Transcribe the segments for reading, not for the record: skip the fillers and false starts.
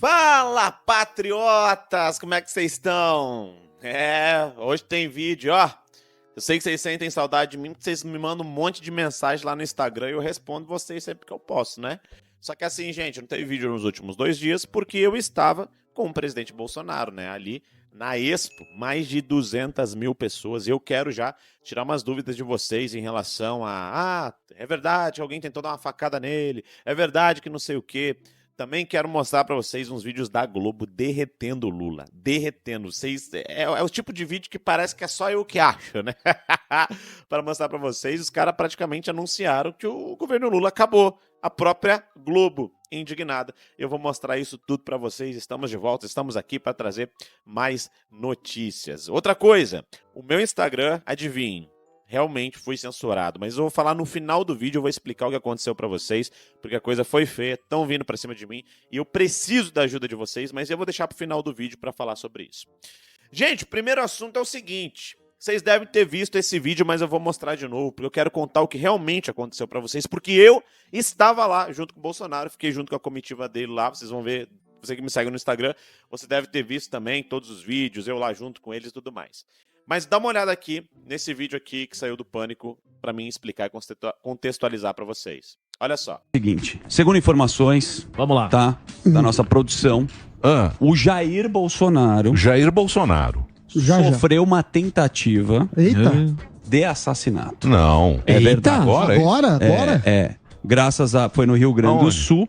Fala, patriotas! Como é que vocês estão? Hoje tem vídeo, ó. Eu sei que vocês sentem saudade de mim, porque vocês me mandam um monte de mensagem lá no Instagram e eu respondo vocês sempre que eu posso, né? Só que assim, gente, não teve vídeo nos últimos 2 dias porque eu estava com o presidente Bolsonaro, né? Ali na Expo, mais de 200 mil pessoas. E eu quero já tirar umas dúvidas de vocês em relação a... é verdade que alguém tentou dar uma facada nele, é verdade que não sei o quê. Também quero mostrar pra vocês uns vídeos da Globo derretendo o Lula. Derretendo. Vocês, é o tipo de vídeo que parece que é só eu que acho, né? Para mostrar pra vocês, os caras praticamente anunciaram que o governo Lula acabou. A própria Globo indignada. Eu vou mostrar isso tudo pra vocês. Estamos de volta, estamos aqui para trazer mais notícias. Outra coisa, o meu Instagram, adivinhem, realmente foi censurado, mas eu vou falar no final do vídeo, eu vou explicar o que aconteceu pra vocês, porque a coisa foi feia, estão vindo pra cima de mim, e eu preciso da ajuda de vocês, mas eu vou deixar pro final do vídeo pra falar sobre isso. Gente, o primeiro assunto é o seguinte, vocês devem ter visto esse vídeo, mas eu vou mostrar de novo, porque eu quero contar o que realmente aconteceu pra vocês, porque eu estava lá junto com o Bolsonaro, fiquei junto com a comitiva dele lá, vocês vão ver, você que me segue no Instagram, você deve ter visto também todos os vídeos, eu lá junto com eles e tudo mais. Mas dá uma olhada aqui, nesse vídeo aqui que saiu do Pânico, pra mim explicar e contextualizar pra vocês. Olha só. Seguinte, segundo informações, vamos lá, tá? Da nossa produção, o Jair Bolsonaro sofreu uma tentativa de assassinato. Não. É verdade. Agora? Graças a... Foi no Rio Grande do Sul.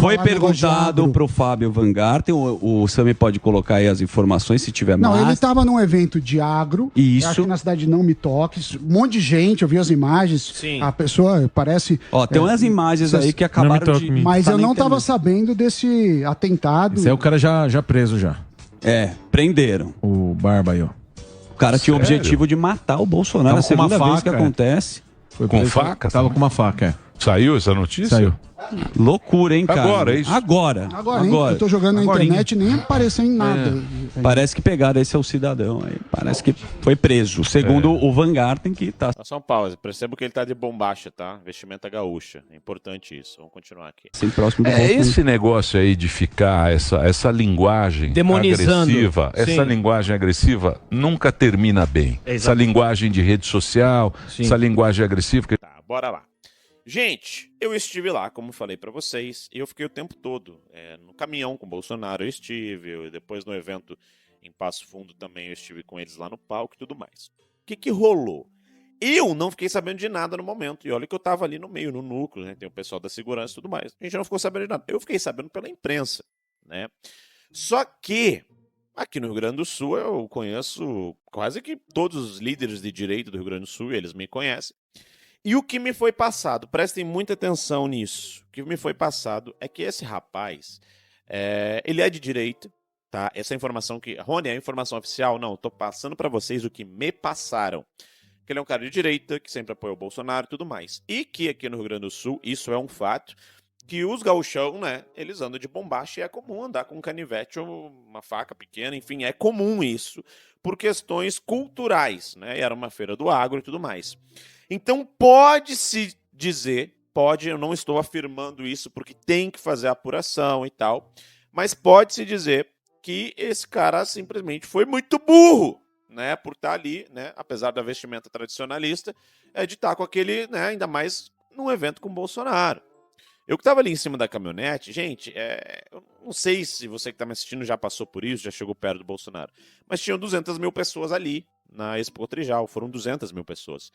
Foi perguntado pro Fábio Van Garten. O Sami pode colocar aí as informações, se tiver mais. Não, ele estava num evento de agro. Isso. Aqui na cidade de Não Me Toques. Um monte de gente, eu vi as imagens. Sim. A pessoa parece... Ó, tem umas imagens aí que acabaram de... Mas tá eu na não estava internet. sabendo desse atentado. esse é o cara já preso já, Prenderam. o Barba aí, ó. O cara tinha o Sério? objetivo de matar o Bolsonaro. Tava É a com uma segunda vez que faca, acontece. Foi Com preso, faca Tava também? com uma faca, Saiu essa notícia? Saiu. Loucura, hein, cara? Agora, é isso? Agora. Hein? Eu tô jogando na internet e nem apareceu em nada. Parece que pegaram esse é o cidadão aí. Parece que foi preso. Segundo o Van Garten, que tá Só uma pausa, percebo que ele tá de bombacha, tá? Vestimenta gaúcha, é importante isso. Vamos continuar aqui. assim próximo do É Bolsonaro. esse negócio aí de ficar essa linguagem Demonizando. agressiva, Sim. essa linguagem agressiva nunca termina bem. Essa linguagem de rede social, Sim. essa linguagem agressiva. Tá, bora lá. Gente, eu estive lá, como falei pra vocês, e eu fiquei o tempo todo no caminhão com o Bolsonaro, eu estive, depois no evento em Passo Fundo também eu estive com eles lá no palco e tudo mais. O que rolou? Eu não fiquei sabendo de nada no momento, e olha que eu tava ali no meio, no núcleo, né, tem o pessoal da segurança e tudo mais, a gente não ficou sabendo de nada, eu fiquei sabendo pela imprensa, né. Só que, aqui no Rio Grande do Sul, eu conheço quase que todos os líderes de direita do Rio Grande do Sul, eles me conhecem. E o que me foi passado, prestem muita atenção nisso, o que me foi passado é que esse rapaz, ele é de direita, tá? Essa informação que... Rony, é a informação oficial? Não, eu tô passando pra vocês o que me passaram. Que ele é um cara de direita, que sempre apoia o Bolsonaro e tudo mais. E que aqui no Rio Grande do Sul, isso é um fato, que os gauchão, né, eles andam de bombacha e é comum andar com um canivete ou uma faca pequena, enfim, é comum isso, por questões culturais, né? Era uma feira do agro e tudo mais. Então pode-se dizer, eu não estou afirmando isso porque tem que fazer a apuração e tal, mas pode-se dizer que esse cara simplesmente foi muito burro, né, por estar ali, né, apesar da vestimenta tradicionalista, de estar com aquele, né, ainda mais num evento com o Bolsonaro. Eu que estava ali em cima da caminhonete, gente, eu não sei se você que está me assistindo já passou por isso, já chegou perto do Bolsonaro, mas tinham 200 mil pessoas ali na Expo Trijal, foram 200 mil pessoas.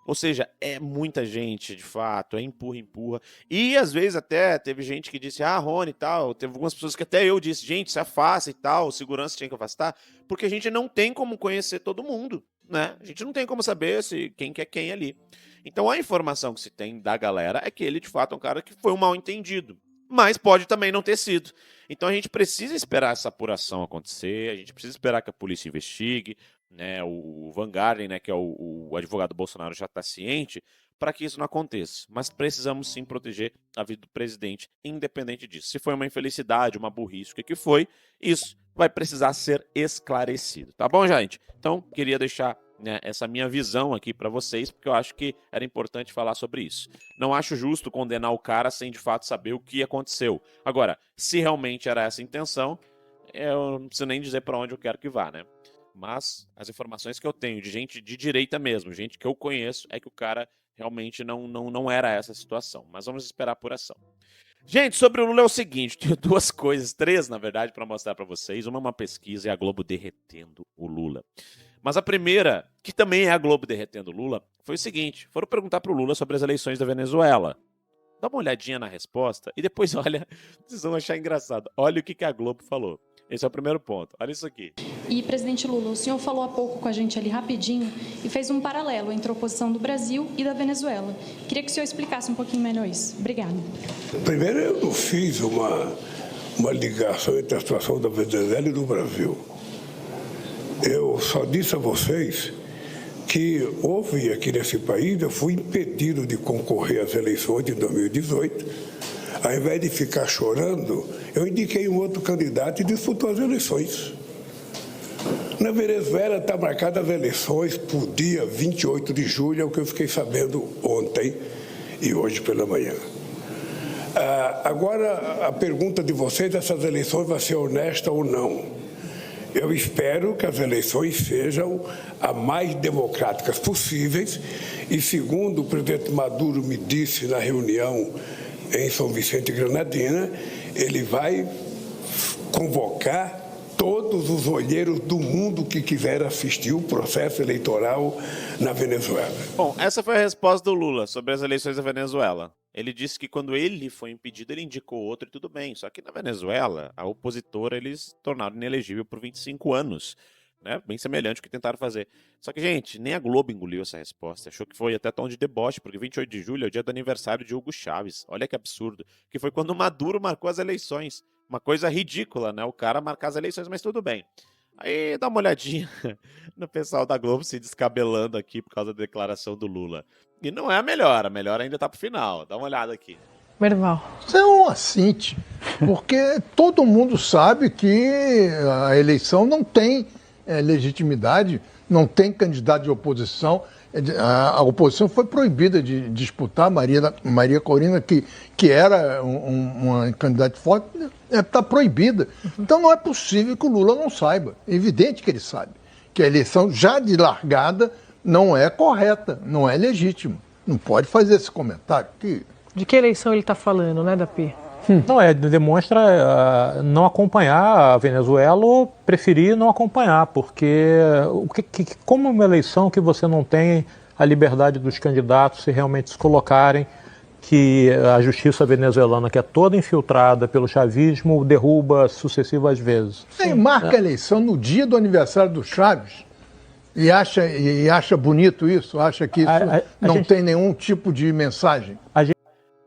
Ou seja, é muita gente, de fato, é empurra. E às vezes até teve gente que disse, Rony e tal, teve algumas pessoas que até eu disse, gente, se afasta e tal, segurança tinha que afastar, porque a gente não tem como conhecer todo mundo, né? A gente não tem como saber quem que é quem ali. Então a informação que se tem da galera é que ele, de fato, é um cara que foi um mal entendido. Mas pode também não ter sido. Então a gente precisa esperar essa apuração acontecer, a gente precisa esperar que a polícia investigue, né, o Van Garten, né, que é o advogado do Bolsonaro, já está ciente para que isso não aconteça. Mas precisamos sim proteger a vida do presidente, independente disso. Se foi uma infelicidade, uma burrice, o que foi, isso vai precisar ser esclarecido. Tá bom, gente? Então, queria deixar né, essa minha visão aqui para vocês, porque eu acho que era importante falar sobre isso. Não acho justo condenar o cara sem de fato saber o que aconteceu. Agora, se realmente era essa a intenção, eu não preciso nem dizer para onde eu quero que vá, né? Mas as informações que eu tenho de gente de direita mesmo, gente que eu conheço, é que o cara realmente não era essa a situação. Mas vamos esperar a apuração. Gente, sobre o Lula é o seguinte, tenho duas coisas, três na verdade, para mostrar para vocês. Uma é uma pesquisa e a Globo derretendo o Lula. Mas a primeira, que também é a Globo derretendo o Lula, foi o seguinte: foram perguntar pro Lula sobre as eleições da Venezuela. Dá uma olhadinha na resposta e depois olha, vocês vão achar engraçado. Olha o que a Globo falou. Esse é o primeiro ponto. Olha isso aqui. E, presidente Lula, o senhor falou há pouco com a gente ali rapidinho e fez um paralelo entre a oposição do Brasil e da Venezuela. Queria que o senhor explicasse um pouquinho melhor isso. Obrigada. Primeiro, eu não fiz uma ligação entre a situação da Venezuela e do Brasil. Eu só disse a vocês que houve aqui nesse país, eu fui impedido de concorrer às eleições de 2018. Ao invés de ficar chorando, eu indiquei um outro candidato e disputou as eleições. Na Venezuela está marcadas as eleições para o dia 28 de julho, é o que eu fiquei sabendo ontem e hoje pela manhã. Agora, a pergunta de vocês, essas eleições vão ser honestas ou não? Eu espero que as eleições sejam as mais democráticas possíveis e, segundo o presidente Maduro me disse na reunião em São Vicente e Granadina, ele vai convocar todos os olheiros do mundo que quiser assistir o processo eleitoral na Venezuela. Bom, essa foi a resposta do Lula sobre as eleições da Venezuela. Ele disse que quando ele foi impedido, ele indicou outro e tudo bem. Só que na Venezuela, a opositora, eles tornaram inelegível por 25 anos. Né? Bem semelhante ao que tentaram fazer. Só que, gente, nem a Globo engoliu essa resposta. Achou que foi até tom de deboche, porque 28 de julho é o dia do aniversário de Hugo Chávez. Olha que absurdo. Que foi quando o Maduro marcou as eleições. Uma coisa ridícula, né? O cara marcar as eleições, mas tudo bem. Aí dá uma olhadinha no pessoal da Globo se descabelando aqui por causa da declaração do Lula. E não é a melhor ainda tá pro final. Dá uma olhada aqui. Merval. Isso é um assinte, porque todo mundo sabe que a eleição não tem legitimidade, não tem candidato de oposição. A oposição foi proibida de disputar. Maria Corina, que era uma candidata forte, está proibida. Então não é possível que o Lula não saiba. É evidente que ele sabe que a eleição já de largada não é correta, não é legítima. Não pode fazer esse comentário. De que eleição ele está falando, né, Dapi? Não, demonstra não acompanhar a Venezuela ou preferir não acompanhar, porque como uma eleição que você não tem a liberdade dos candidatos se realmente se colocarem, que a justiça venezuelana, que é toda infiltrada pelo chavismo, derruba sucessivas vezes. Você marca a eleição no dia do aniversário do Chaves e acha bonito isso? Acha que isso não tem nenhum tipo de mensagem?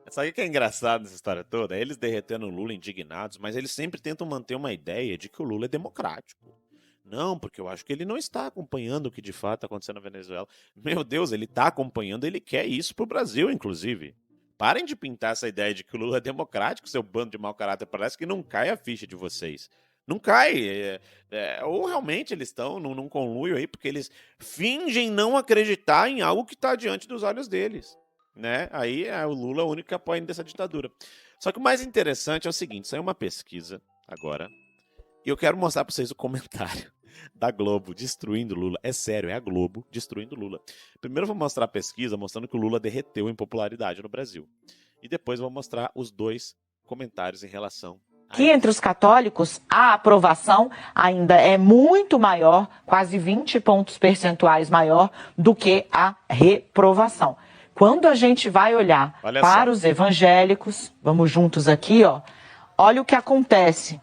Sabe o que é engraçado nessa história toda? É eles derretendo o Lula indignados, mas eles sempre tentam manter uma ideia de que o Lula é democrático. Não, porque eu acho que ele não está acompanhando o que de fato está acontecendo na Venezuela. Meu Deus, ele está acompanhando, ele quer isso pro Brasil, inclusive. Parem de pintar essa ideia de que o Lula é democrático, seu bando de mau caráter. Parece que não cai a ficha de vocês. Não cai. Ou realmente eles estão num conluio aí, porque eles fingem não acreditar em algo que está diante dos olhos deles. Né? Aí o Lula é o único que apoia dessa ditadura. Só que o mais interessante é o seguinte: saiu uma pesquisa agora e eu quero mostrar para vocês o comentário da Globo destruindo o Lula. É sério, é a Globo destruindo o Lula. Primeiro eu vou mostrar a pesquisa mostrando que o Lula derreteu em popularidade no Brasil. E depois eu vou mostrar os dois comentários em relação que entre os católicos a aprovação ainda é muito maior, quase 20 pontos percentuais maior do que a reprovação. Quando a gente vai olhar para os evangélicos, vamos juntos aqui, ó, olha o que acontece.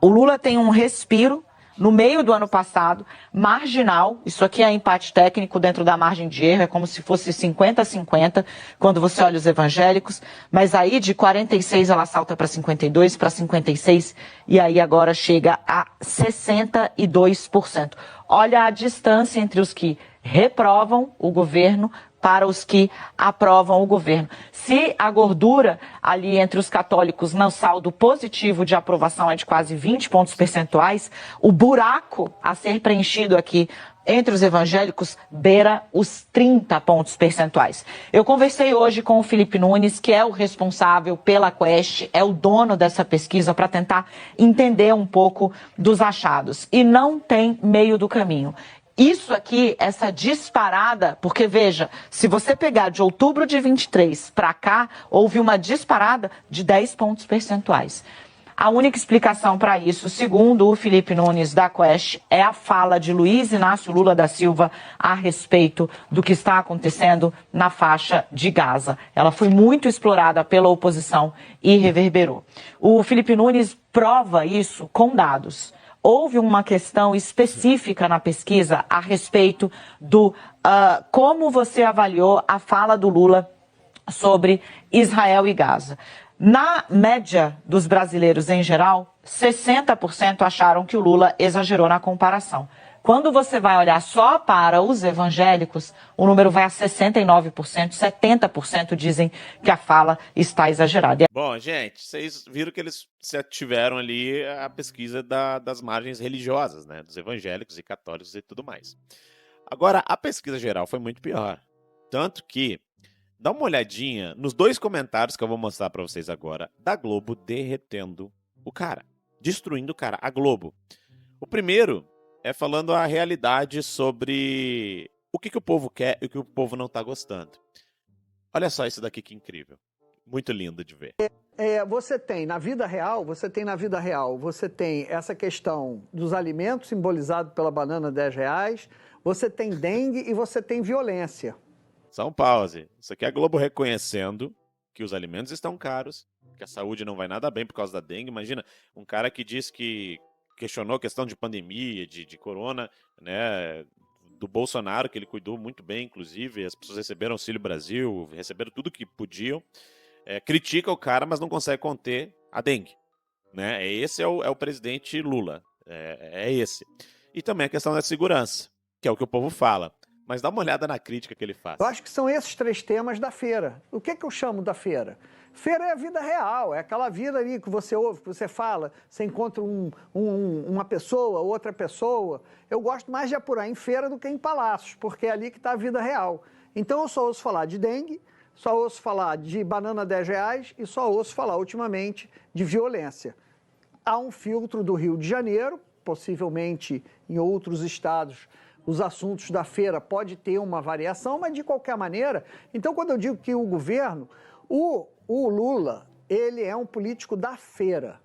O Lula tem um respiro no meio do ano passado, marginal, isso aqui é empate técnico dentro da margem de erro, é como se fosse 50-50, quando você olha os evangélicos, mas aí de 46 ela salta para 52, para 56, e aí agora chega a 62%. Olha a distância entre os que reprovam o governo para os que aprovam o governo. Se a gordura ali entre os católicos no saldo positivo de aprovação é de quase 20 pontos percentuais, o buraco a ser preenchido aqui entre os evangélicos beira os 30 pontos percentuais. Eu conversei hoje com o Felipe Nunes, que é o responsável pela Quest, é o dono dessa pesquisa, para tentar entender um pouco dos achados. E não tem meio do caminho. Isso aqui, essa disparada, porque veja, se você pegar de outubro de 23 para cá, houve uma disparada de 10 pontos percentuais. A única explicação para isso, segundo o Felipe Nunes da Quest, é a fala de Luiz Inácio Lula da Silva a respeito do que está acontecendo na faixa de Gaza. Ela foi muito explorada pela oposição e reverberou. O Felipe Nunes prova isso com dados. Houve uma questão específica na pesquisa a respeito do como você avaliou a fala do Lula sobre Israel e Gaza. Na média dos brasileiros em geral, 60% acharam que o Lula exagerou na comparação. Quando você vai olhar só para os evangélicos, o número vai a 69%, 70% dizem que a fala está exagerada. Bom, gente, vocês viram que eles tiveram ali a pesquisa das margens religiosas, né? Dos evangélicos e católicos e tudo mais. Agora, a pesquisa geral foi muito pior. Tanto que dá uma olhadinha nos 2 comentários que eu vou mostrar pra vocês agora, da Globo derretendo o cara, destruindo o cara, a Globo. O primeiro é falando a realidade sobre o que o povo quer e o que o povo não tá gostando. Olha só isso daqui que incrível. Muito lindo de ver. Você tem na vida real, você tem essa questão dos alimentos simbolizado pela banana R$10, você tem dengue e você tem violência. Só um pause. Isso aqui é a Globo reconhecendo que os alimentos estão caros, que a saúde não vai nada bem por causa da dengue. Imagina, um cara que diz que questionou a questão de pandemia, de corona, né, do Bolsonaro, que ele cuidou muito bem, inclusive, as pessoas receberam Auxílio Brasil, receberam tudo que podiam. Critica o cara, mas não consegue conter a dengue. Né? Esse é o presidente Lula. É esse. E também a questão da segurança, que é o que o povo fala. Mas dá uma olhada na crítica que ele faz. Eu acho que são esses 3 temas da feira. O que eu chamo da feira? Feira é a vida real, é aquela vida ali que você ouve, que você fala, você encontra uma pessoa, outra pessoa. Eu gosto mais de apurar em feira do que em palácios, porque é ali que está a vida real. Então eu só ouço falar de dengue, só ouço falar de banana R$10 e só ouço falar ultimamente de violência. Há um filtro do Rio de Janeiro, possivelmente em outros estados, os assuntos da feira pode ter uma variação, mas de qualquer maneira. Então, quando eu digo que o governo, o Lula, ele é um político da feira.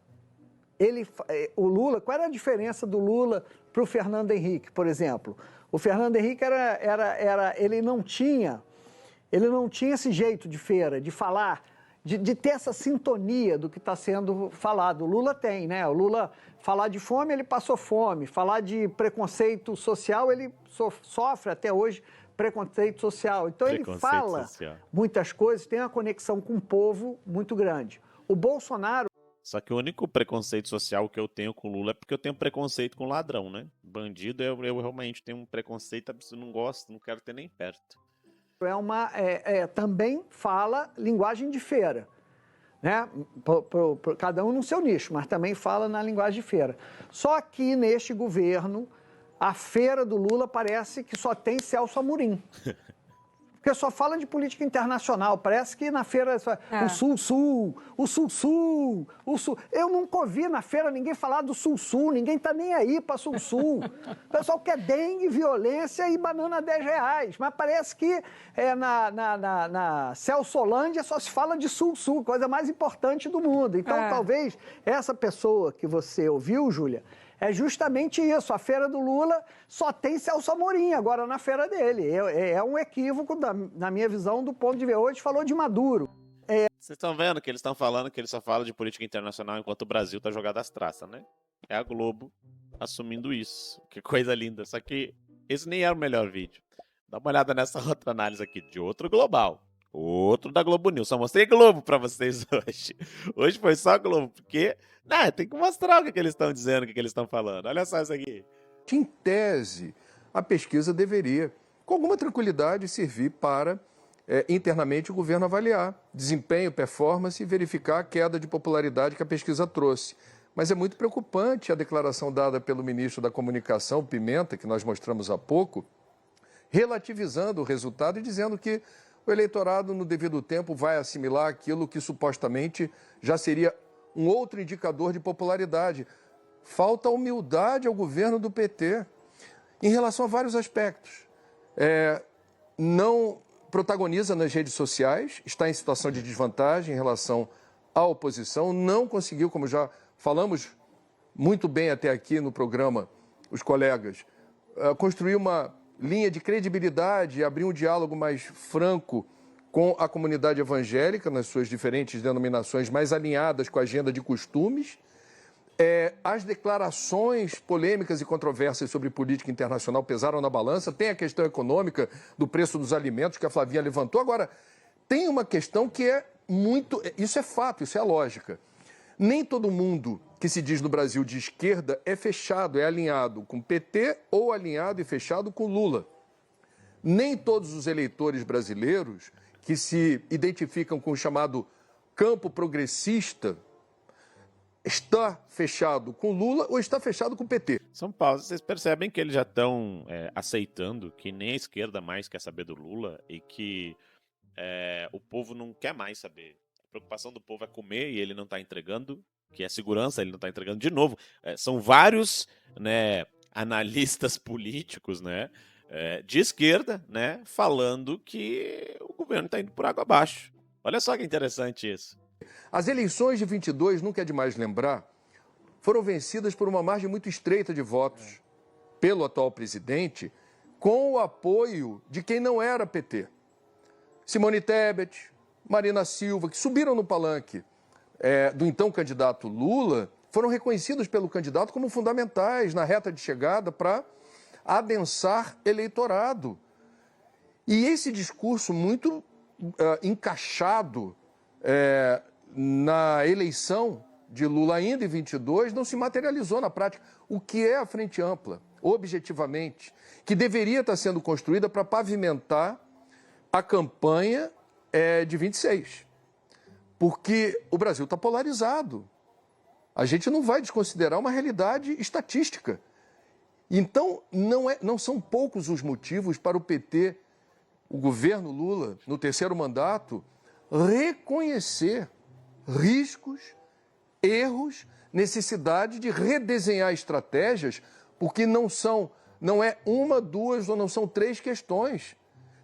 O Lula, qual era a diferença do Lula para o Fernando Henrique, por exemplo? O Fernando Henrique ele não tinha esse jeito de feira, de falar, de ter essa sintonia do que está sendo falado. O Lula tem, né? O Lula, falar de fome, ele passou fome. Falar de preconceito social, ele sofre até hoje preconceito social. Então ele fala muitas coisas, tem uma conexão com o povo muito grande. O Bolsonaro... Só que o único preconceito social que eu tenho com o Lula é porque eu tenho preconceito com ladrão, né? Bandido, eu realmente tenho um preconceito absurdo, não gosto, não quero ter nem perto. Também fala linguagem de feira, né? Cada um no seu nicho, mas também fala na linguagem de feira. Só que neste governo, a feira do Lula parece que só tem Celso Amorim. Porque só fala de política internacional. Parece que na feira o Sul-Sul, o Sul-Sul, o Sul... Eu nunca ouvi na feira ninguém falar do Sul-Sul, ninguém tá nem aí para Sul-Sul. O pessoal quer dengue, violência e banana R$10. Mas parece que na Celsolândia só se fala de Sul-Sul, coisa mais importante do mundo. Então, talvez essa pessoa que você ouviu, Júlia, é justamente isso. A feira do Lula só tem Celso Amorim agora na feira dele. É um equívoco, na minha visão, do ponto de ver. Hoje falou de Maduro. Vocês estão vendo que eles estão falando que ele só fala de política internacional enquanto o Brasil está jogado às traças, né? É a Globo assumindo isso. Que coisa linda. Só que esse nem era o melhor vídeo. Dá uma olhada nessa outra análise aqui de outro global. Outro da Globo News. Só mostrei Globo pra vocês hoje. Hoje foi só Globo, porque tem que mostrar o que eles estão dizendo, o que eles estão falando. Olha só isso aqui. Em tese, a pesquisa deveria, com alguma tranquilidade, servir para internamente o governo avaliar desempenho, performance e verificar a queda de popularidade que a pesquisa trouxe. Mas é muito preocupante a declaração dada pelo ministro da Comunicação, Pimenta, que nós mostramos há pouco, relativizando o resultado e dizendo que o eleitorado, no devido tempo, vai assimilar aquilo que supostamente já seria um outro indicador de popularidade. Falta humildade ao governo do PT em relação a vários aspectos. Não protagoniza nas redes sociais, está em situação de desvantagem em relação à oposição, não conseguiu, como já falamos muito bem até aqui no programa, os colegas, construir uma linha de credibilidade, abrir um diálogo mais franco com a comunidade evangélica, nas suas diferentes denominações, mais alinhadas com a agenda de costumes. As declarações polêmicas e controversas sobre política internacional pesaram na balança. Tem a questão econômica do preço dos alimentos, que a Flavinha levantou. Agora, tem uma questão que é muito... Isso é fato, isso é lógica. Nem todo mundo que se diz no Brasil de esquerda é fechado, é alinhado com o PT ou alinhado e fechado com Lula. Nem todos os eleitores brasileiros que se identificam com o chamado campo progressista está fechado com Lula ou está fechado com o PT. São Paulo, vocês percebem que eles já estão aceitando que nem a esquerda mais quer saber do Lula e que o povo não quer mais saber. A preocupação do povo é comer e ele não está entregando, que é segurança, ele não está entregando de novo. São vários, né, analistas políticos, né, de esquerda, né, falando que o governo está indo por água abaixo. Olha só que interessante isso. As eleições de 22, nunca é demais lembrar, foram vencidas por uma margem muito estreita de votos pelo atual presidente, com o apoio de quem não era PT. Simone Tebet, Marina Silva, que subiram no palanque do então candidato Lula, foram reconhecidos pelo candidato como fundamentais na reta de chegada para adensar eleitorado. E esse discurso muito encaixado na eleição de Lula ainda em 22 não se materializou na prática. O que é a Frente Ampla, objetivamente, que deveria estar sendo construída para pavimentar a campanha de 26. Porque o Brasil está polarizado. A gente não vai desconsiderar uma realidade estatística. Então, não são poucos os motivos para o PT, o governo Lula, no terceiro mandato, reconhecer riscos, erros, necessidade de redesenhar estratégias, porque não é uma, duas ou não são três questões.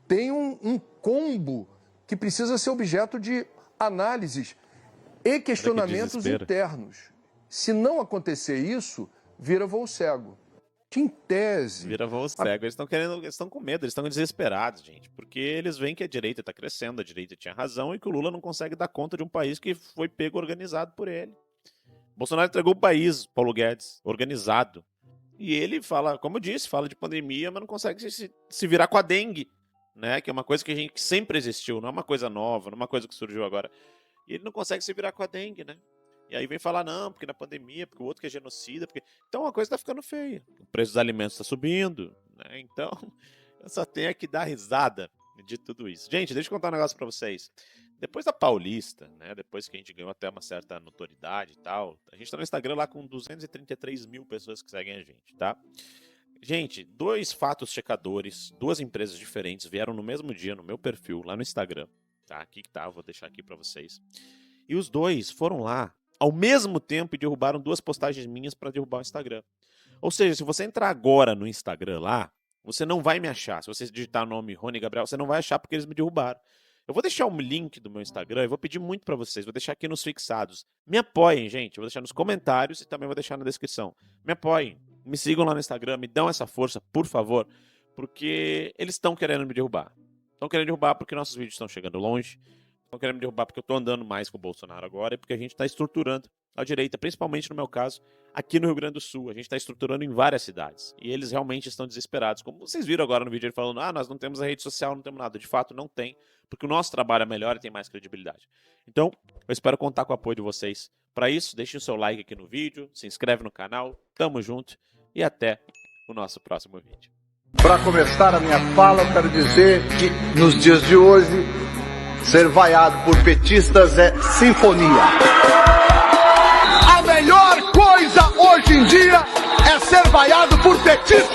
Tem um combo que precisa ser objeto de análises e questionamentos internos. Se não acontecer isso, vira voo cego. Em tese... Vira voo cego. Eles estão com medo, eles estão desesperados, gente. Porque eles veem que a direita está crescendo, a direita tinha razão e que o Lula não consegue dar conta de um país que foi pego organizado por ele. Bolsonaro entregou o país, Paulo Guedes, organizado. E ele fala, como eu disse, fala de pandemia, mas não consegue se virar com a dengue, né? Que é uma coisa que sempre existiu, não é uma coisa nova, não é uma coisa que surgiu agora. E ele não consegue se virar com a dengue, né? E aí vem falar, não, porque na pandemia, porque o outro que é genocida, porque... Então a coisa tá ficando feia. O preço dos alimentos tá subindo, né? Então, eu só tenho que dar risada de tudo isso. Gente, deixa eu contar um negócio pra vocês. Depois da Paulista, né? Depois que a gente ganhou até uma certa notoriedade e tal, a gente tá no Instagram lá com 233 mil pessoas que seguem a gente, tá? Gente, 2 fatos checadores, 2 empresas diferentes vieram no mesmo dia no meu perfil, lá no Instagram, tá? Aqui que tá, eu vou deixar aqui pra vocês. E os 2 foram lá ao mesmo tempo e derrubaram 2 postagens minhas para derrubar o Instagram. Ou seja, se você entrar agora no Instagram lá, você não vai me achar. Se você digitar o nome Rony Gabriel, você não vai achar porque eles me derrubaram. Eu vou deixar um link do meu Instagram e vou pedir muito para vocês. Vou deixar aqui nos fixados. Me apoiem, gente. Eu vou deixar nos comentários e também vou deixar na descrição. Me apoiem. Me sigam lá no Instagram. Me dão essa força, por favor. Porque eles estão querendo me derrubar. Estão querendo derrubar porque nossos vídeos estão chegando longe. Estão querendo me derrubar porque eu tô andando mais com o Bolsonaro agora e porque a gente está estruturando a direita, principalmente no meu caso, aqui no Rio Grande do Sul. A gente está estruturando em várias cidades. E eles realmente estão desesperados. Como vocês viram agora no vídeo, ele falando, nós não temos a rede social, não temos nada. De fato, não tem, porque o nosso trabalho é melhor e tem mais credibilidade. Então, eu espero contar com o apoio de vocês. Para isso, deixem o seu like aqui no vídeo, se inscreve no canal, tamo junto e até o nosso próximo vídeo. Para começar a minha fala, eu quero dizer que nos dias de hoje, ser vaiado por petistas é sinfonia. A melhor coisa hoje em dia é ser vaiado por petistas.